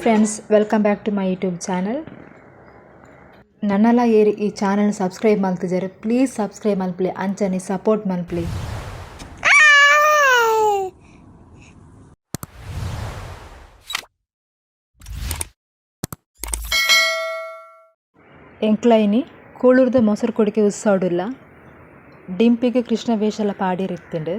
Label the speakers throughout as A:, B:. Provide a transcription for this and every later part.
A: Friends, welcome back to my YouTube channel. ನನ್ನೆಲ್ಲ ಏರಿ ಈ ಚಾನಲ್ ಸಬ್ಸ್ಕ್ರೈಬ್ ಮಾಡ್ತಿದ್ದಾರೆ. ಪ್ಲೀಸ್ ಸಬ್ಸ್ಕ್ರೈಬ್ ಮಲ್ಪ್ಲಿ, ಅಂಚನೆ ಸಪೋರ್ಟ್ ಮಲ್ಪ್ಲಿ. ಎಂಕ್ಲೈನಿ ಕೂಳೂರ್ದ ಮೊಸರು ಕೊಡಿಕೆ ಉತ್ಸವಡಿಲ್ಲ. ಡಿಂಪಿಗೆ ಕೃಷ್ಣ ವೇಷಲ ಪಾಡಿರಿತ್ತುಂಡು.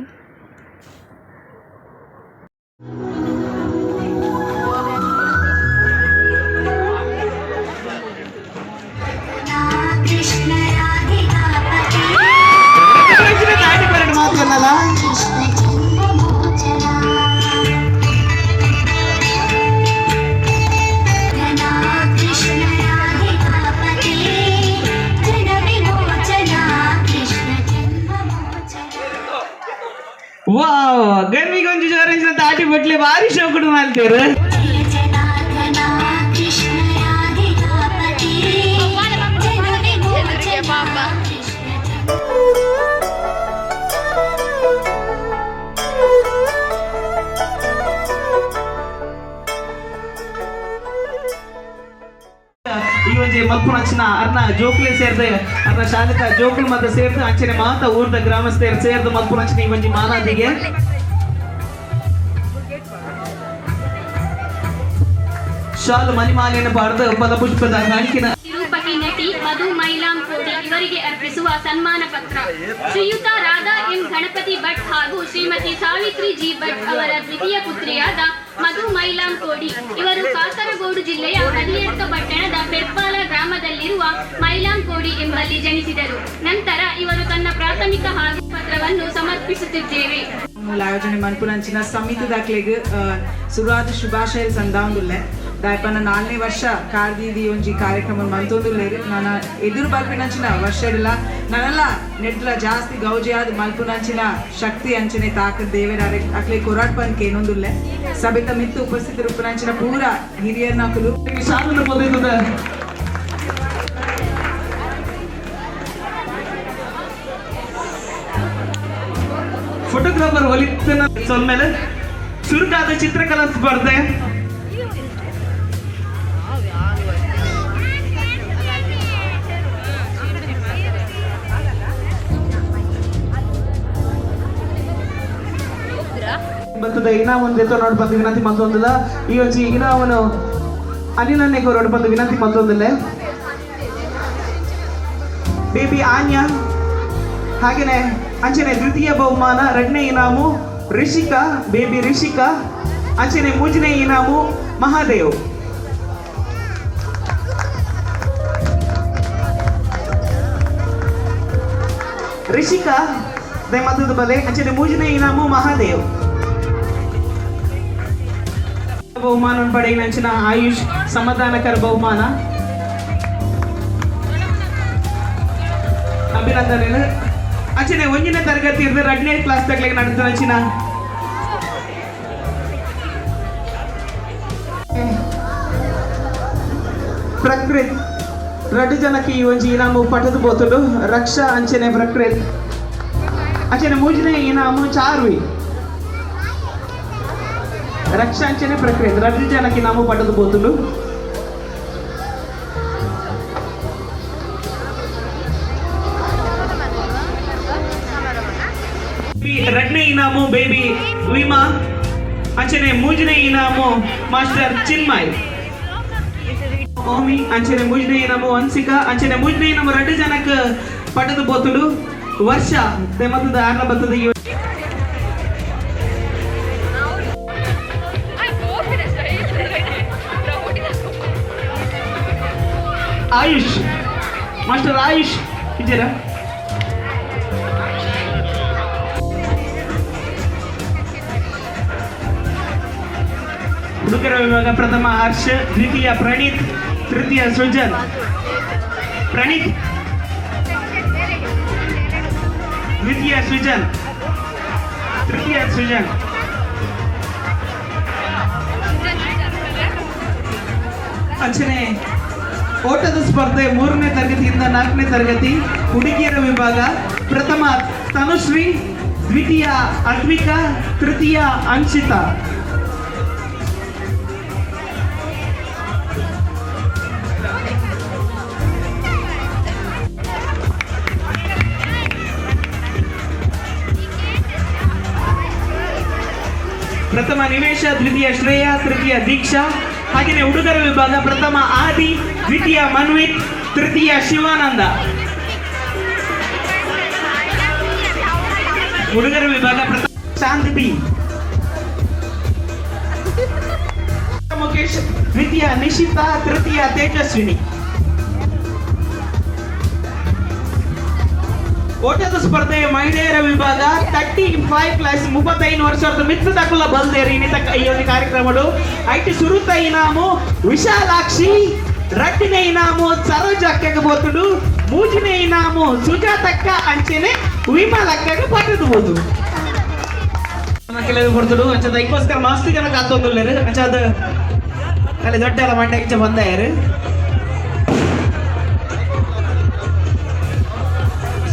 B: ವಾವ್, ಗನ್ನಿಗೊಂಚು ಜೋರಂಚಿನ ತಾಟಿ ಬಟ್ಲೆ ಭಾರಿ ಶೋಕುಡು ಮಾಡ್ತೀರು. ಈ ಒಂಜಿ ಮಲ್ಪುನಂಚಿನ ಅರ್ನ ಜೋಕ್ಲೆ ಸೇರ್ದೆ ಅರ್ನ ಶಾಲಕ ಜೋಕುಲ್ ಮತ ಸೇರ್ದು ಅಂಚನೆ ಮಾತ ಊರ್ದ ಗ್ರಾಮಸ್ಥರು ಸೇರ್ದು ಮಲ್ಪುನಂಚಿನ ಈ ಒಂಜಿ ಮಾನಾದಿಗೆ ಶಾಲು ಮಣಿಮಾಲೆಯನ್ನು ಪಾಡ್ದು ಪದಪುಷ್ಪದ ಕಾಣಿಕಿನ
C: ತಿರುಪತಿ ನಟಿ ಮಧು ಮೈಲಾಂ ಕೋಡಿ ಇವರಿಗೆ ಅರ್ಪಿಸುವ ಸನ್ಮಾನ ಪತ್ರ. ಶ್ರೀಯುತ ರಾಧಾ ಎಂ ಗಣಪತಿ ಭಟ್ ಹಾಗೂ ಶ್ರೀಮತಿ ಸಾವಿತ್ರಿ ಜಿ ಭಟ್ ಅವರ ದ್ವಿತೀಯ ಪುತ್ರಿಯಾದ ಮಧು ಮೈಲಾಂ ಕೋಡಿ ಇವರು ಕಾಸರಗೋಡು ಜಿಲ್ಲೆಯ ಹದಿಯಡ್ಕ ಪಟ್ಟಣದ ಪೆರ್ಪಾಲ ಗ್ರಾಮದಲ್ಲಿರುವ ಮೈಲಾಂ ಕೋಡಿ ಎಂಬಲ್ಲಿ ಜನಿಸಿದರು. ನಂತರ ಇವರು ತನ್ನ ಪ್ರಾಥಮಿಕ ಹಾಗೂ ಪತ್ರವನ್ನು ಸಮರ್ಪಿಸುತ್ತಿದ್ದೇವೆ.
D: ಆಯೋಜನೆ ಮಲ್ಪುನಂಚಿನ ಸಮಿತಿ ದಾಖಲೆಗೆ ಸುರುವಾದ ಶುಭಾಶಯ ಸಂದಾಂದುಲ್ಲೆ ದಾಯಪನ 4ನೇ ವರ್ಷ ಕಾರ್ದೀದಿ ಒಂಜಿ ಕಾರ್ಯಕ್ರಮ ಮಂತೊಂದುಲ್ಲೇರು. ನಾನು ಎದುರು ಮಲ್ಪುನಂಚಿನ ವರ್ಷ ಇಡಲ್ಲ ನಾನೆಲ್ಲ ನೆಡ್ಲ ಜಾಸ್ತಿ ಗೌಜಿಯಾದ ಮಲ್ಪುನಂಚಿನ ಶಕ್ತಿ ಅಂಚನೆ ತಾಕತ್ ದೇವೇರ ಅಕ್ಲೆ ಕೊರಾಟ್ ಬಂದ್ ಏನೊಂದುಲ್ಲೆ ಸಭೆತ ಮಿತ್ತು ಉಪಸ್ಥಿತರು ಉಪನಂಚಿನ ಪೂರ ಹಿರಿಯರ್ ನಕಲು
B: ಶಾಲನ್ನು ಬಂದಿದ್ದ ಫೋಟೋಗ್ರಾಫರ್ ಒಲಿತನ ಸೊಲ್ಮೇಲೆ ಚುರುಕಾದ ಚಿತ್ರಕಲಾ ಸ್ಪರ್ಧೆ ಬರ್ತದೆ. ಇನಾಮೊಂದು ಎತ್ತೋ ನೋಡಿ ಬಂದು ವಿನಂತಿ ಮತ್ತೊಂದಿಲ್ಲ. ಈ ಒಂಜಿ ಇನಾಮನು ಅನಿಲನ್ನೇ ಕೋರೋಡು ಬಂದು ವಿನಂತಿ ಮತ್ತೊಂದಿಲ್ಲ. ಬೇಬಿ ಆನ್ಯ ಹಾಗೇನೆ ಅಂಚನೆ ದ್ವಿತೀಯ ಬಹುಮಾನ 2ನೇ ಇನಾಮು ರಿಷಿಕಾ, ಬೇಬಿ ರಿಷಿಕಾ. ಅಂಚನೆ 3ನೇ ಇನಾಮು ಮಹಾದೇವ್. ರಿಷಿಕಾ ಮತ್ತದ ಬಲೆ ಅಂಚನೆ 3ನೇ ಇನಾಮು ಮಹಾದೇವ್. ಬಹುಮಾನ ಪಡೆಯಿನ ಅಂಚಿನ ಆಯುಷ್ ಸಮಾಧಾನಕರ ಬಹುಮಾನ ಅಭಿನಂದನೆ. ಅಂಚನೆ 1ನೇ ತರಗತಿ ಇರ್ದ 2ನೇ ಕ್ಲಾಸ್ ತಗ್ಲಿಗೆ ನಡೆದ ಅಂಚಿನ ಪ್ರಕೃತ್ 2 ಜನಕ್ಕೆ ಈ ಒಂಜಿ ಇನಾಮು ಪಟದು ಬೋತುಡು. ರಕ್ಷಾ ಅಂಚನೆ ಪ್ರಕೃತ್ ಅಂಚನೆ 3ನೇ ಇನಾಮು ಚಾರ್ವಿ. ರಕ್ಷಾ ಅಂಚನೆ ಪ್ರಕೃತ್ 2 ಜನಕ್ಕೆ ಇನಾಮು ಪಟದು ಬೋತುಡು. ಎರಡನೇ ಇನಾಮು ಬೇಬಿ ವಿಮಾ. ಅಂಚನೆ 3ನೇ ಇನಾಮು ಮಾಸ್ಟರ್ ಚಿನ್ಮಯ್. ಓಮಿ ಅಂಚನೆ 3ನೇ ಇನಾಮು ಹನ್ಸಿಕಾ. ಅಂಚನೆ 3ನೇ ಇನಾಮು 2 ಜನಕ್ಕೆ ಪಟದು ಬೋತುಡು. ವರ್ಷ ಮತ್ತದ ಆರ್ಲ ಬರ್ತದ. ಆಯುಷ್ ಮಾಸ್ಟರ್ ಆಯುಷ್ ಇದ್ದೀರ ಹುಡುಗರ ವಿಭಾಗ ಪ್ರಥಮ ಹರ್ಷ, ದ್ವಿತೀಯ ಪ್ರಣೀತ್, ತೃತೀಯ ಸೃಜನ್. ಪ್ರಣೀತ್, ದ್ವಿತೀಯ ಸೃಜನ್, ತೃತೀಯ ಸೃಜನ್. ಅಂಚನೆ ಓಟದ ಸ್ಪರ್ಧೆ 3ನೇ ತರಗತಿಯಿಂದ 4ನೇ ತರಗತಿ ಹುಡುಗಿಯರ ವಿಭಾಗ ಪ್ರಥಮ ತನುಶ್ರೀ, ದ್ವಿತೀಯ ಅದ್ವಿಕಾ, ತೃತೀಯ ಅಂಶಿತಾ. ಪ್ರಥಮ ನಿವೇಶ, ದ್ವಿತೀಯ ಶ್ರೇಯ, ತೃತೀಯ ದೀಕ್ಷಾ. ಹಾಗೆಯೇ ಹುಡುಗರ ವಿಭಾಗ ಪ್ರಥಮ ಆದಿ, ದ್ವಿತೀಯ ಮನ್ವಿತ್, ತೃತೀಯ ಶಿವಾನಂದ. ಹುಡುಗರ ವಿಭಾಗ ಪ್ರಥಮ ಶಾಂತಿ, ಮುಖೇಶ್, ದ್ವಿತೀಯ ನಿಶಿತಾ, ತೃತೀಯ ತೇಜಸ್ವಿನಿ. ಓಟದ ಸ್ಪರ್ಧೆ ಮಹಿಳೆಯರ ವಿಭಾಗ 35 35 ವರ್ಷದ ಮಿತ್ರ ದಾಖಲ ಬಲ್ದೇರಿ ಇನ್ನಿತ ಈ ಒಂದು ಕಾರ್ಯಕ್ರಮಗಳು ಐಟಿ ಸುರುತ ಇನಾಮು ವಿಶಾಲಾಕ್ಷಿ, ರಟ್ಟಿನ ಇನಾಮು ಸರೋಜಕ್ಕಗೆ ಬೋತುಡು, ಮೂಜಿನ ಇನಾಮು ಸುಜಾತಕ್ಕ ಅಂಚೆನೆ ವಿಮಲಕ್ಕಗೆ ಪಟ್ಟದು ಬೋದು. ಕೆಲವು ಕೊಡ್ತಡು ಅಂಚದ ಇದಕ್ಕೋಸ್ಕರ ಮಸ್ತ್ ಜನ ಕಾತೊಂದುಲ್ಲೇರು ಅಂಚದ ಅಲ್ಲಿ ದೊಡ್ಡ ಎಲ್ಲ ಮಂಡ್ಯ ಇಂಚ ಬಂದಾಯರು.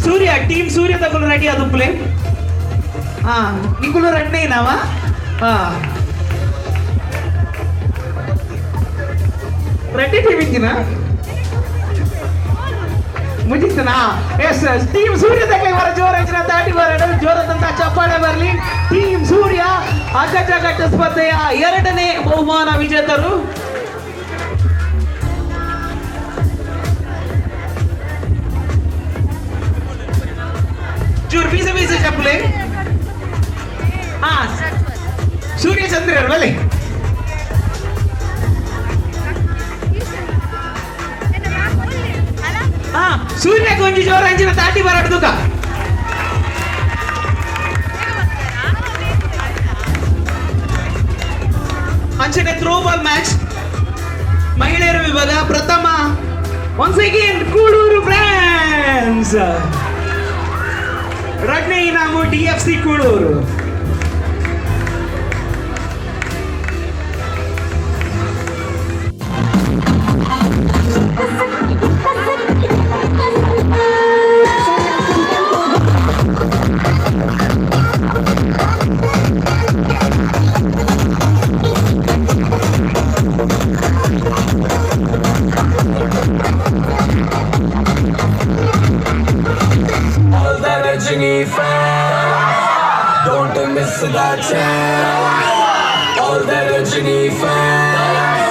B: ಸೂರ್ಯ ಟೀಮ್ ಸೂರ್ಯ ತಗೊಂಡು ರೆಡಿ ಅದು ಪ್ಲೇ. ಹಾ ನಿಂಗುಳು ರೆಡ್ನೇ ನಾವ. ಹಾ ರೆಡ್ಡಿ ಟೀಮ್ ಇಂಚಿನ ಮುಗಿತನಾ? ಎಸ್ ಟೀಮ್ ಸೂರ್ಯ ತಕ್ಕ ಇವರ ಜೋರ ಹೆಚ್ಚಿನ ದಾಟಿ ಬರೋಣ, ಜೋರದಂತ ಚಪ್ಪಾಳೆ ಬರಲಿ. ಟೀಮ್ ಸೂರ್ಯ ಅಗ್ಗಜಗಟ್ಟ ಸ್ಪರ್ಧೆಯ 2ನೇ ಬಹುಮಾನ ವಿಜೇತರು. ಚೂರು ಬೀಸ ಬೀಸ ಚಪ್ಪಲೆ. ಹಾ ಸೂರ್ಯ ಚಂದ್ರ ಬಲ್ಲಿ ಹಾ ಸೂರ್ಯ ಕೊಂಚ ಜೋರ ಅಂಚಿನ ದಾಟಿ ಬರಾಡ್ದುಕ. ಅಂಚನೆ ಥ್ರೋಬಾಲ್ ಮ್ಯಾಚ್ ಮಹಿಳೆಯರ ವಿಭಾಗ ಪ್ರಥಮ ಒನ್ಸ್ ಅಗೇನ್ ಕೂಳೂರು ಫ್ರೆಂಡ್ಸ್, ಎರಡನೇ ಇನಾಮು DFC Kuloor.
E: Don't miss that chance. All that Rajini fans.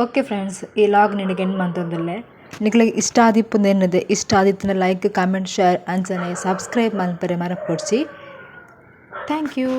A: Okay friends, ಈ ಲಾಗ್ ನಿನಗೆ ಎಂಡ್ ಮಂತೊಂದುಲ್ಲೆ. ನಿಕ್ಲೆಗ್ ಇಷ್ಟ ಆದಿಪ್ಪುಂದು ಇಷ್ಟ ಆದಿತ್ತಿನ ಲೈಕ್ ಕಾಮೆಂಟ್ ಶೇರ್ ಅಂಚನೆ ಸಬ್ಸ್ಕ್ರೈಬ್ ಮಲ್ಪರೆ ಮರಪೊಡ್ಸಿ. Thank you.